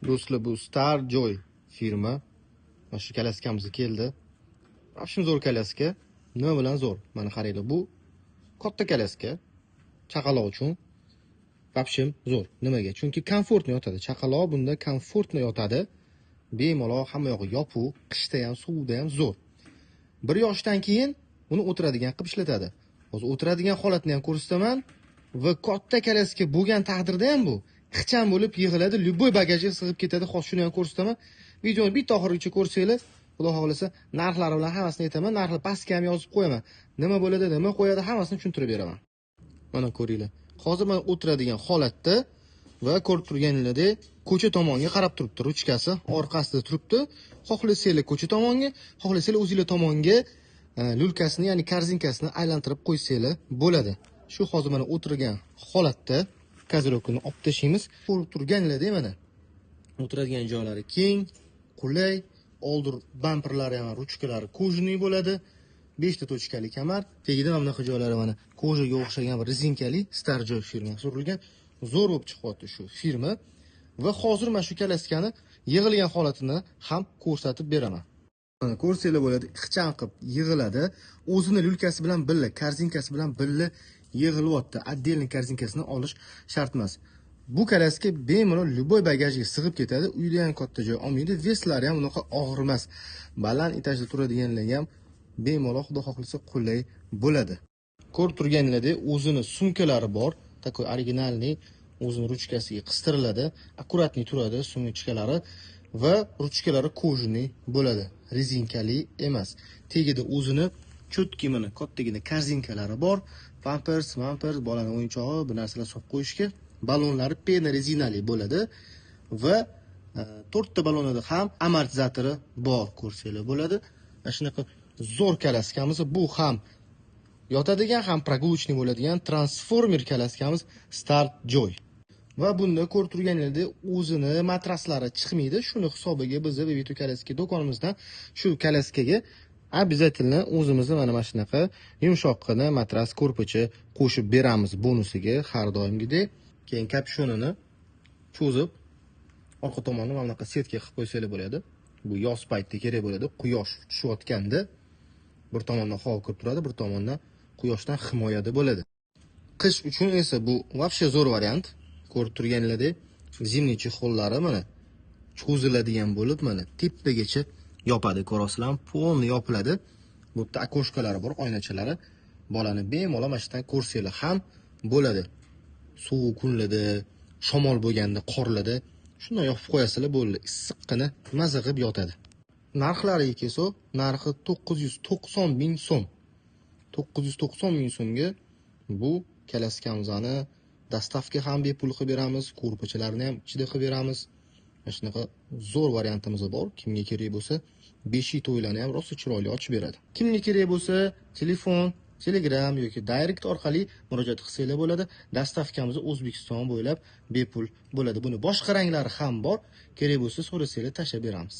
Do'stlar, bu Star Joy firma. Mana shu kalaskamizga keldi. Vobshim zo'r kalaska. Nima bilan zo'r? Mana qaranglar, bu katta kalaska. Chaqaloq uchun vobshim zo'r. Nimaga? Chunki komfortni yotadi. Chaqaloq bunda komfortni yotadi. Bemalol hamma yog'i yopiq, qishda ham, suvda ham zo'r. 1 yoshdan keyin uni o'tiradigan qilib ishlatadi. Hozir o'tiradigan holatni ham ko'rsataman va katta kalaska bo'lgan taqdirda ham bu ixcham bo'lib yig'iladi, любой bagajga sig'ib ketadi. Hozir shuni ham ko'rsataman. Videoni bitta oxirigacha ko'rsanglar, Xudo xolasa, narxlari bilan hammasini aytaman. Narxni pastga ham yozib qo'yaman. Nima bo'ladi, nima qo'yadi, hammasini tushuntirib beraman. Mana ko'ringlar. Hozir men o'tiradigan holatda va ko'rib turganinglardek ko'cha tomonga qarab turibdi, ruchkasi orqasida turibdi. Xohlasanglar ko'cha tomonga, xohlasanglar o'zingizlar tomonga lulkasini, ya'ni korzinkasini aylantirib qo'ysanglar bo'ladi. Shu hozir mana o'tirgan holatda kazirovkani olib tashlaymiz. Ko'rib turganinglardek mana o'tiradigan joylari keng, qulay, oldir bamperlari ham ruchkalari kojniy bo'ladi. 5 ta tochkali kamar, tagida mana bunaqa joylari mana kojaga o'xshagan bir rezinkali Star Joy firmasi surilgan. Zo'r bo'lib chiqyapti shu firma va hozir mana shu kalaskani yig'ilgan holatini ham ko'rsatib beraman. Mana ko'rsanglar bo'ladi, ixcham qilib yig'iladi. O'zini lulkasi bilan birga, korzinkasi bilan birga yig'ilyapti. Отдельный korzinkasini olish shart emas. Bu kalaska bemalol любой bagajga sig'ib ketadi. Uyda ham katta joy olmaydi. Veslari ham unaqa og'ir emas. Baland etajda turadiganlarga ham bemalol xudo xohlasa qulay bo'ladi. Ko'rib turganinglardek, o'zini sumkalari bor. Takoy originalniy o'zini ruchkasiga qistiriladi. Akkuratniy turadi sumkalari va ruchkalari kojniy bo'ladi. Rezinkali emas. Tagida o'zini cho'tki mana kattagina korzinkalari bor. Pampers, bolaning o'yinchog'i, bir narsalar solib qo'yishga. Balonlari pena rezinali bo'ladi va 4 ta balonida ham amortizatori bor, ko'rsanglar bo'ladi. Mana shunaqa zo'r kalaskamiz. Bu ham yotadigan, ham прогулочный bo'ladigan transformer kalaskamiz Star Joy. Va bunda ko'rib turganinglardek o'zini matraslari chiqmaydi. Shuni hisobiga biz Baby kalaska do'konimizdan shu kalaskaga обязательно o'zimizni mana shunaqa yumshoqqina matras, ko'rpacha qo'shib beramiz bonusiga har doimgidek. Keyin kapshonini cho'zib orqa tomonni mana bunaqa setka qilib qo'ysanglar bo'ladi. Bu yoz paytida kerak bo'ladi. Quyosh tushayotganda bir tomondan havo kirib turadi, bir tomondan quyoshdan himoyada bo'ladi. Qish uchun esa bu вообще zo'r variant. Ko'rib turganinglardek, zimniy chexollari mana cho'ziladigan bo'lib, mana tepagacha yopadi, ko'rasizlar, polni yopiladi. Bu yerda akoshkalari bor, oynachalari. Bolani bemalol mana shundan ko'rsanglar ham bo'ladi. Sovuq kunlarda, shamol bo'lganda, qorlarda shunday yopib qo'yasizlar bo'ldi. Issiqqina maza qilib yotadi. Narxlariga kelsak, narxi 990 ming so'm. 990 ming so'mga bu kalaskamizni dastavka ham bepul qilib beramiz, ko'rpachalarni ham ichida qilib beramiz. Mana shunaqa zo'r variantimiz bor. Kimga kerak bo'lsa, 5 to'ylarni ham rosa chiroyli ochib beradi. Kimga kerak bo'lsa, telefon, Telegram yoki direct orqali murojaat qilsanglar bo'ladi. Dastavkamiz O'zbekiston bo'ylab bepul bo'ladi. Buni boshqa ranglari ham bor. Kerak bo'lsa, so'rasanglar tashlab beramiz.